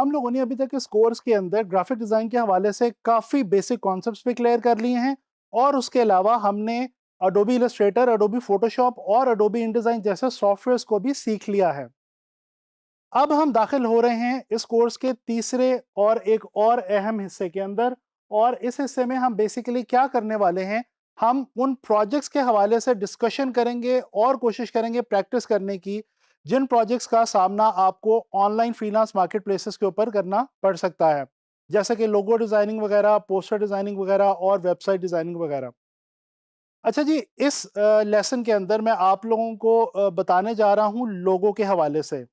हम लोगों ने अभी तक इस कोर्स के अंदर ग्राफिक डिज़ाइन के हवाले से काफ़ी बेसिक कॉन्सेप्ट्स भी क्लियर कर लिए हैं और उसके अलावा हमने अडोबी इलस्ट्रेटर, अडोबी फोटोशॉप और अडोबी इंडिज़ाइन जैसे सॉफ्टवेयर्स को भी सीख लिया है। अब हम दाखिल हो रहे हैं इस कोर्स के तीसरे और एक और अहम हिस्से के अंदर, और इस हिस्से में हम बेसिकली क्या करने वाले हैं, हम उन प्रोजेक्ट्स के हवाले से डिस्कशन करेंगे और कोशिश करेंगे प्रैक्टिस करने की, जिन प्रोजेक्ट्स का सामना आपको ऑनलाइन फ्रीलांस मार्केट प्लेसेस के ऊपर करना पड़ सकता है, जैसे कि लोगो डिज़ाइनिंग वगैरह, पोस्टर डिज़ाइनिंग वगैरह और वेबसाइट डिज़ाइनिंग वगैरह। अच्छा जी, इस लेसन के अंदर मैं आप लोगों को बताने जा रहा हूँ लोगों के हवाले से।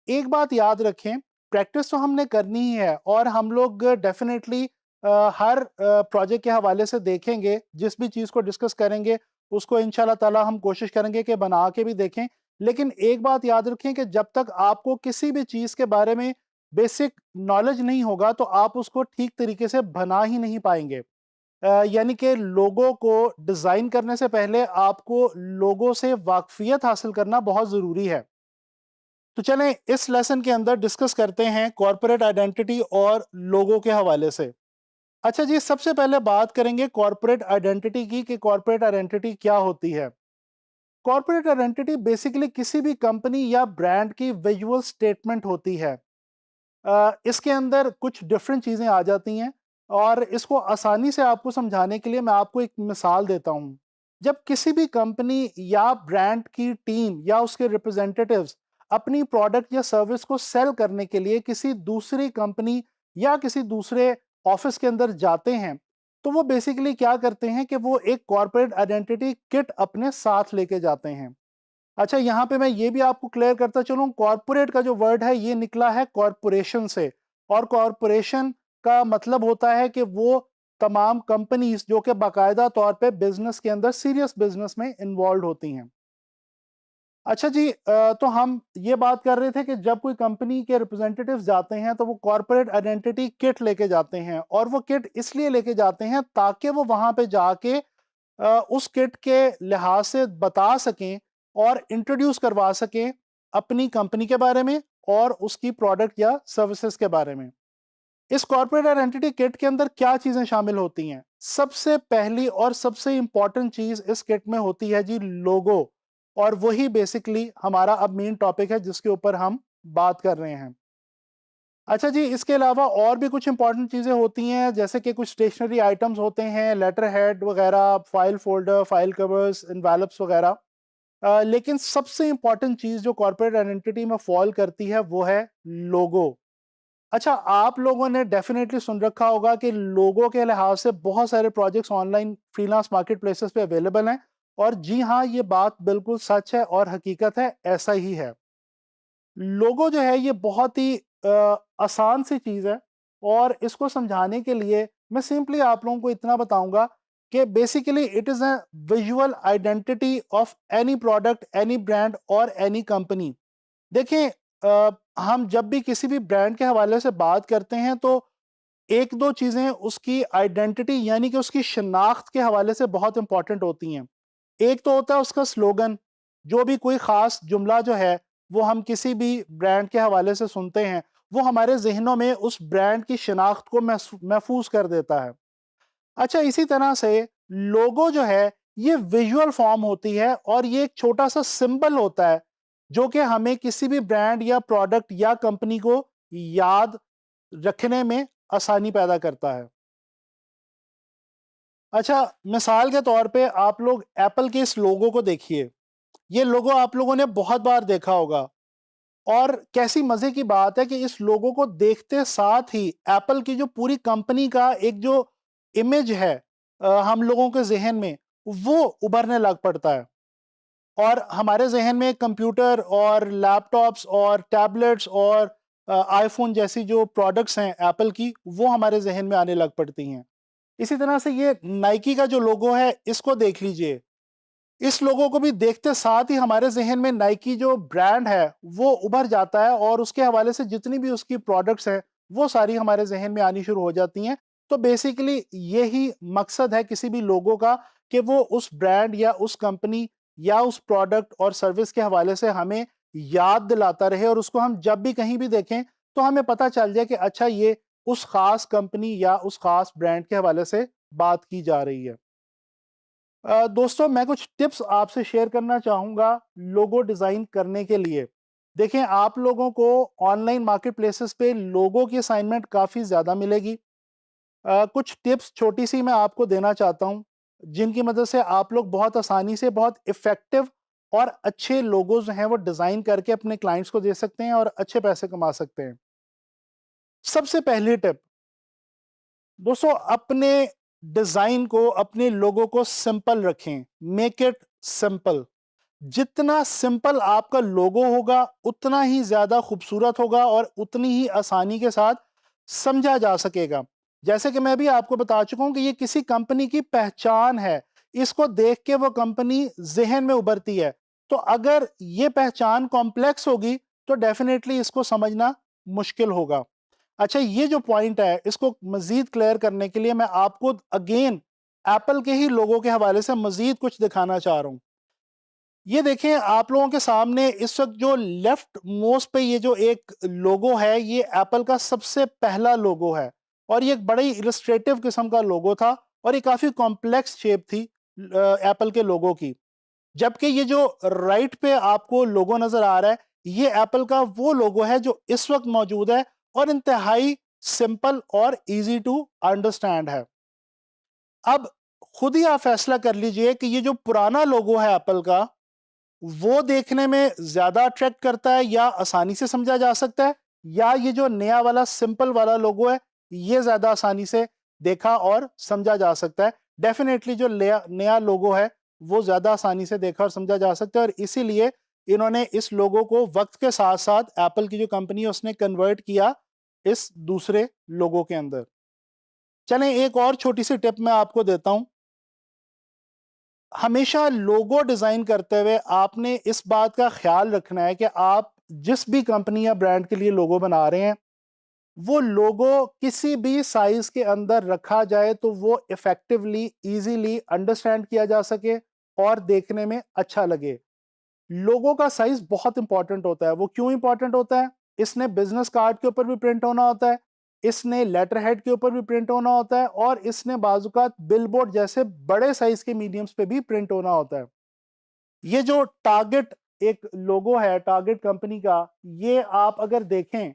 एक बात याद रखें, प्रैक्टिस तो हमने करनी ही है और हम लोग डेफिनेटली हर प्रोजेक्ट के हवाले से देखेंगे, जिस भी चीज़ को डिस्कस करेंगे उसको इंशाल्लाह ताला हम कोशिश करेंगे कि बना के भी देखें। लेकिन एक बात याद रखें कि जब तक आपको किसी भी चीज़ के बारे में बेसिक नॉलेज नहीं होगा तो आप उसको ठीक तरीके से बना ही नहीं पाएंगे। यानी कि लोगों को डिज़ाइन करने से पहले आपको लोगों से वाकफियत हासिल करना बहुत ज़रूरी है। तो चलें इस लेसन के अंदर डिस्कस करते हैं कॉर्पोरेट आइडेंटिटी और लोगों के हवाले से। अच्छा जी, सबसे पहले बात करेंगे कॉर्पोरेट आइडेंटिटी की कि कॉर्पोरेट आइडेंटिटी क्या होती है। कॉर्पोरेट आइडेंटिटी बेसिकली किसी भी कंपनी या ब्रांड की विजुअल स्टेटमेंट होती है। इसके अंदर कुछ डिफरेंट चीज़ें आ जाती हैं और इसको आसानी से आपको समझाने के लिए मैं आपको एक मिसाल देता हूँ। जब किसी भी कंपनी या ब्रांड की टीम या उसके रिप्रेजेंटेटिव्स अपनी प्रोडक्ट या सर्विस को सेल करने के लिए किसी दूसरी कंपनी या किसी दूसरे ऑफिस के अंदर जाते हैं, तो वो बेसिकली क्या करते हैं कि वो एक कॉर्पोरेट आइडेंटिटी किट अपने साथ लेके जाते हैं। अच्छा, यहाँ पे मैं ये भी आपको क्लियर करता चलूँ, कॉर्पोरेट का जो वर्ड है ये निकला है कॉर्पोरेशन से, और कॉर्पोरेशन का मतलब होता है कि वो तमाम कंपनीज जो कि बाकायदा तौर पे बिजनेस के अंदर सीरियस बिजनेस में इन्वॉल्व होती हैं। अच्छा जी, तो हम ये बात कर रहे थे कि जब कोई कंपनी के रिप्रेजेंटेटिव्स जाते हैं तो वो कॉर्पोरेट आइडेंटिटी किट लेके जाते हैं, और वो किट इसलिए लेके जाते हैं ताकि वो वहां पे जाके उस किट के लिहाज से बता सकें और इंट्रोड्यूस करवा सकें अपनी कंपनी के बारे में और उसकी प्रोडक्ट या सर्विसेज के बारे में। इस कॉर्पोरेट आइडेंटिटी किट के अंदर क्या चीजें शामिल होती हैं? सबसे पहली और सबसे इंपॉर्टेंट चीज इस किट में होती है जी लोगो, और वही बेसिकली हमारा अब मेन टॉपिक है जिसके ऊपर हम बात कर रहे हैं। अच्छा जी, इसके अलावा और भी कुछ इंपॉर्टेंट चीज़ें होती हैं, जैसे कि कुछ स्टेशनरी आइटम्स होते हैं, लेटर हेड वगैरह, file folder, file covers, envelopes वगैरह। लेकिन सबसे इंपॉर्टेंट चीज़ जो कॉर्पोरेट आइडेंटिटी में फॉल करती है वो है लोगो। अच्छा, आप लोगों ने डेफिनेटली सुन रखा होगा कि लोगो के लिहाज से बहुत सारे projects online freelance market places पे अवेलेबल हैं, और जी हाँ, ये बात बिल्कुल सच है और हकीकत है, ऐसा ही है। लोगो जो है ये बहुत ही आसान सी चीज़ है, और इसको समझाने के लिए मैं सिंपली आप लोगों को इतना बताऊंगा कि basically it is a visual identity of any product, any brand और एनी कंपनी। देखें, हम जब भी किसी भी ब्रांड के हवाले से बात करते हैं तो एक दो चीज़ें उसकी आइडेंटिटी यानी कि उसकी शनाख्त के हवाले से बहुत इंपॉर्टेंट होती हैं। एक तो होता है उसका स्लोगन, जो भी कोई ख़ास जुमला जो है वो हम किसी भी ब्रांड के हवाले से सुनते हैं, वो हमारे ज़हनों में उस ब्रांड की शनाख्त को महफूज कर देता है। अच्छा, इसी तरह से लोगो जो है ये विजुअल फॉर्म होती है, और ये एक छोटा सा सिंबल होता है जो कि हमें किसी भी ब्रांड या प्रोडक्ट या कंपनी को याद रखने में आसानी पैदा करता है। अच्छा, मिसाल के तौर पे आप लोग एप्पल के इस लोगो को देखिए। ये लोगो आप लोगों ने बहुत बार देखा होगा, और कैसी मजे की बात है कि इस लोगो को देखते साथ ही एप्पल की जो पूरी कंपनी का एक जो इमेज है हम लोगों के जहन में, वो उभरने लग पड़ता है, और हमारे जहन में कंप्यूटर और लैपटॉप्स और टैबलेट्स और आईफोन जैसी जो प्रोडक्ट्स हैं एप्पल की, वो हमारे जहन में आने लग पड़ती हैं। इसी तरह से ये नाइकी का जो लोगो है इसको देख लीजिए। इस लोगों को भी देखते साथ ही हमारे ज़हन में नाइकी जो ब्रांड है वो उभर जाता है, और उसके हवाले से जितनी भी उसकी प्रोडक्ट्स हैं वो सारी हमारे ज़हन में आनी शुरू हो जाती हैं। तो बेसिकली यही मकसद है किसी भी लोगों का कि वो उस ब्रांड या उस कंपनी या उस प्रोडक्ट और सर्विस के हवाले से हमें याद दिलाता रहे, और उसको हम जब भी कहीं भी देखें तो हमें पता चल जाए कि अच्छा ये उस खास कंपनी या उस खास ब्रांड के हवाले से बात की जा रही है। दोस्तों, मैं कुछ टिप्स आपसे शेयर करना चाहूँगा लोगो डिज़ाइन करने के लिए। देखें, आप लोगों को ऑनलाइन मार्केट प्लेसेस पे लोगो की असाइनमेंट काफ़ी ज़्यादा मिलेगी। कुछ टिप्स छोटी-सी मैं आपको देना चाहता हूँ, जिनकी मदद से आप लोग बहुत आसानी से बहुत इफ़ेक्टिव और अच्छे लोगोज़ हैं वो डिज़ाइन करके अपने क्लाइंट्स को दे सकते हैं और अच्छे पैसे कमा सकते हैं। सबसे पहली टिप, दोस्तों, अपने डिज़ाइन को, अपने लोगो को सिंपल रखें। Make it simple. जितना सिंपल आपका लोगो होगा, उतना ही ज़्यादा खूबसूरत होगा और उतनी ही आसानी के साथ समझा जा सकेगा। जैसे कि मैं भी आपको बता चुका हूँ कि ये किसी कंपनी की पहचान है। इसको देख के वो कंपनी ज़हन में उभरती है। तो अगर ये पहचान कॉम्प्लेक्स होगी, तो डेफ़िनेटली इसको समझना मुश्किल होगा। अच्छा, ये जो पॉइंट है, इसको मज़ीद क्लियर करने के लिए मैं आपको अगेन एप्पल के ही लोगो के हवाले से मज़ीद कुछ दिखाना चाह रहा हूँ। ये देखें, आप लोगों के सामने इस वक्त जो लेफ्ट मोस्ट पे ये जो एक लोगो है, ये एप्पल का सबसे पहला लोगो है और ये एक बड़ी इलस्ट्रेटिव किस्म का लोगो था और ये काफ़ी कॉम्प्लेक्स शेप थी एप्पल के लोगो की। जबकि ये जो राइट पे आपको लोगो नज़र आ रहा है, ये एप्पल का वो लोगो है जो इस वक्त मौजूद है और इंतहाई सिंपल और ईज़ी टू अंडरस्टैंड है। अब खुद ही आप फैसला कर लीजिए कि ये जो पुराना लोगो है एप्पल का, वो देखने में ज़्यादा अट्रैक्ट करता है या आसानी से समझा जा सकता है, या ये जो नया वाला सिंपल वाला लोगो है, ये ज़्यादा आसानी से देखा और समझा जा सकता है। डेफ़िनेटली जो नया नया लोगो है, वो ज़्यादा आसानी से देखा और समझा जा सकता है और इसीलिए इन्होंने इस लोगो को वक़्त के साथ-साथ एप्पल की जो कंपनी है, उसने कन्वर्ट किया इस दूसरे लोगो के अंदर। चलें, एक और छोटी-सी टिप मैं आपको देता हूँ। हमेशा लोगो डिज़ाइन करते हुए आपने इस बात का ख़्याल रखना है कि आप जिस भी कंपनी या ब्रांड के लिए लोगो बना रहे हैं, वो लोगो किसी भी साइज़ के अंदर रखा जाए तो वो इफ़ेक्टिवली, ईज़िली अंडरस्टैंड किया जा सके और देखने में अच्छा लगे। लोगो का साइज़ बहुत इंपॉर्टेंट होता है। वो क्यों इंपॉर्टेंट होता है? इसने बिज़नेस कार्ड के ऊपर भी प्रिंट होना होता है, इसने लेटर हेड के ऊपर भी प्रिंट होना होता है और इसने बाज़-औक़ात बिलबोर्ड जैसे बड़े साइज़ के मीडियम्स पे भी प्रिंट होना होता है। ये जो टारगेट एक लोगो है टारगेट कंपनी का, ये आप अगर देखें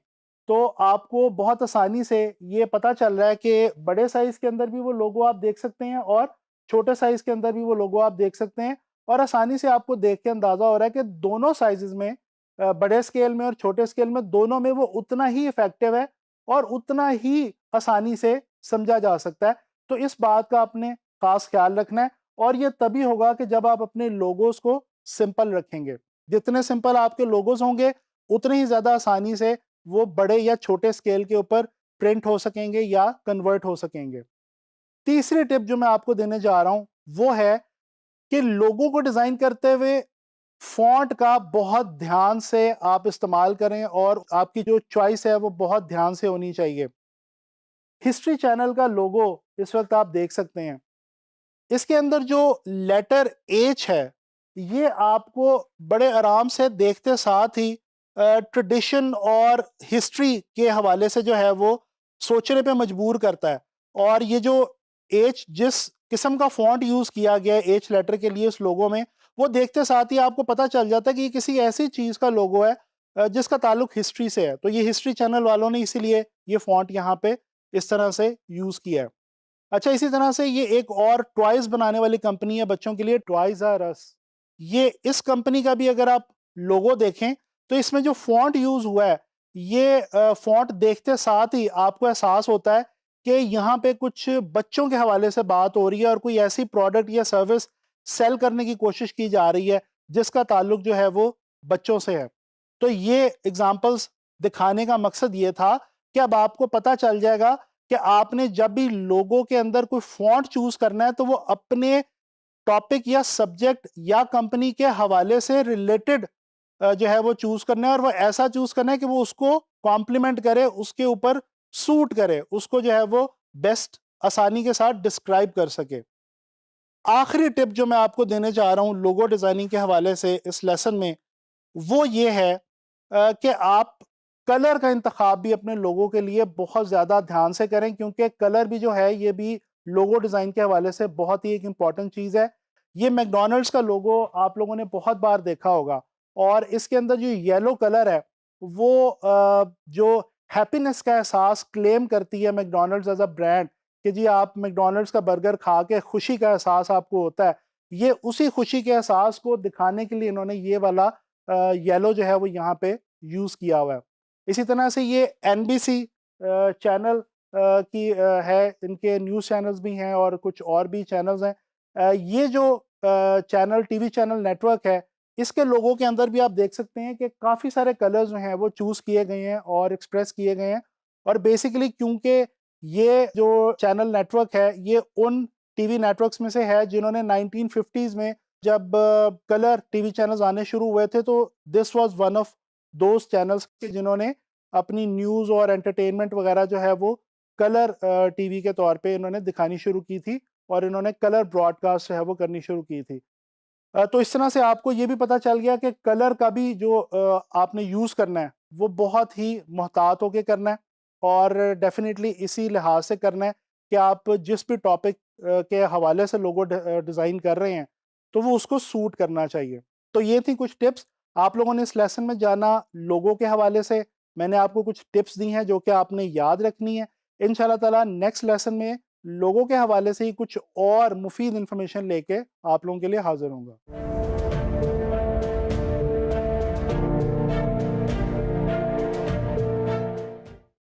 तो आपको बहुत आसानी से ये पता चल रहा है कि बड़े साइज़ के अंदर भी वो लोगो आप देख सकते हैं और छोटे साइज़ के अंदर भी वो लोगो आप देख सकते हैं और आसानी से आपको देख के अंदाज़ा हो रहा है कि दोनों साइज़ेज़ में बड़े स्केल में और छोटे स्केल में, दोनों में वो उतना ही इफ़ेक्टिव है और उतना ही आसानी से समझा जा सकता है। तो इस बात का आपने ख़ास ख़्याल रखना है और ये तभी होगा कि जब आप अपने लोगोज़ को सिंपल रखेंगे। जितने सिंपल आपके लोगोज़ होंगे, उतने ही ज़्यादा आसानी से वो बड़े या छोटे स्केल के ऊपर प्रिंट हो सकेंगे या कन्वर्ट हो सकेंगे। तीसरी टिप जो मैं आपको देने जा रहा हूँ, वो है कि लोगो को डिज़ाइन करते हुए फ़ॉन्ट का बहुत ध्यान से आप इस्तेमाल करें और आपकी जो चॉइस है, वो बहुत ध्यान से होनी चाहिए। हिस्ट्री चैनल का लोगो इस वक़्त आप देख सकते हैं। इसके अंदर जो लेटर एच है, ये आपको बड़े आराम से देखते साथ ही ट्रेडिशन और हिस्ट्री के हवाले से जो है वो सोचने पे मजबूर करता है। और ये जो एच जिस किस्म का फ़ॉन्ट यूज़ किया गया है एच लेटर के लिए इस लोगो में, वो देखते साथ ही आपको पता चल जाता है कि ये किसी ऐसी चीज़ का लोगो है जिसका ताल्लुक हिस्ट्री से है। तो ये हिस्ट्री चैनल वालों ने इसीलिए ये फ़ॉन्ट यहाँ पे इस तरह से यूज़ किया है। अच्छा, इसी तरह से ये एक और टॉयज़ बनाने वाली कंपनी है बच्चों के लिए, टॉयज़ आर अस। ये इस कंपनी का भी अगर आप लोगो देखें, तो इसमें जो फ़ॉन्ट यूज़ हुआ है, ये फ़ॉन्ट देखते साथ ही आपको एहसास होता है कि यहाँ पे कुछ बच्चों के हवाले से बात हो रही है और कोई ऐसी प्रोडक्ट या सर्विस सेल करने की कोशिश की जा रही है, जिसका ताल्लुक जो है वो बच्चों से है। तो ये एग्ज़ाम्पल्स दिखाने का मकसद ये था कि अब आपको पता चल जाएगा कि आपने जब भी लोगो के अंदर कोई फ़ॉन्ट चूज़ करना है, तो वो अपने टॉपिक या सब्जेक्ट या कंपनी के हवाले से रिलेटेड जो है वो चूज़ करना है और वो ऐसा चूज़ करना है कि वो उसको कॉम्प्लीमेंट करे, उसके ऊपर सूट करे, उसको जो है वो बेस्ट आसानी के साथ डिस्क्राइब कर सके। आखिरी टिप जो मैं आपको देने जा रहा हूँ लोगो डिज़ाइनिंग के हवाले से इस लेसन में, वो ये है कि आप कलर का इंतखाब भी अपने लोगों के लिए बहुत ज़्यादा ध्यान से करें, क्योंकि कलर भी जो है ये भी लोगो डिज़ाइन के हवाले से बहुत ही एक इम्पॉर्टेंट चीज़ है। ये मैकडॉनल्ड्स का लोगो आप लोगों ने बहुत बार देखा होगा और इसके अंदर जो येलो कलर है वो जो हैप्पीनेस का एहसास क्लेम करती है मैकडॉनल्ड्स एज़ अ ब्रांड कि जी आप मैकडॉनल्ड्स का बर्गर खा के खुशी का एहसास आपको होता है। ये उसी खुशी के एहसास को दिखाने के लिए इन्होंने ये वाला येलो जो है वो यहाँ पे यूज़ किया हुआ है। इसी तरह से ये एनबीसी चैनल की है, इनके न्यूज़ चैनल्स भी हैं और कुछ और भी चैनल्स हैं। ये जो चैनल टीवी चैनल नेटवर्क है, इसके लोगों के अंदर भी आप देख सकते हैं कि काफ़ी सारे कलर्स जो हैं वो चूज़ किए गए हैं और एक्सप्रेस किए गए हैं और बेसिकली क्योंकि ये जो चैनल नेटवर्क है, ये उन टीवी नेटवर्क्स में से है जिन्होंने 1950s में जब कलर टीवी चैनल्स आने शुरू हुए थे, तो this was one of those channels के जिन्होंने अपनी न्यूज़ और एंटरटेनमेंट वगैरह जो है वो कलर टीवी के तौर पे इन्होंने दिखानी शुरू की थी और इन्होंने कलर ब्रॉडकास्ट जो है वो करनी शुरू की थी। तो इस तरह से आपको ये भी पता चल गया कि कलर का भी जो आपने यूज़ करना है, वो बहुत ही मुहतात होके करना है और डेफ़िनिटली इसी लिहाज से करना है कि आप जिस भी टॉपिक के हवाले से लोगो डिज़ाइन कर रहे हैं, तो वो उसको सूट करना चाहिए। तो ये थी कुछ टिप्स, आप लोगों ने इस लेसन में जाना लोगो के हवाले से, मैंने आपको कुछ टिप्स दी हैं जो कि आपने याद रखनी है। इंशाअल्लाह ताला नेक्स्ट लेसन में लोगों के हवाले से ही कुछ और मुफ़ीद इन्फॉर्मेशन लेके आप लोगों के लिए हाज़िर होऊँगा।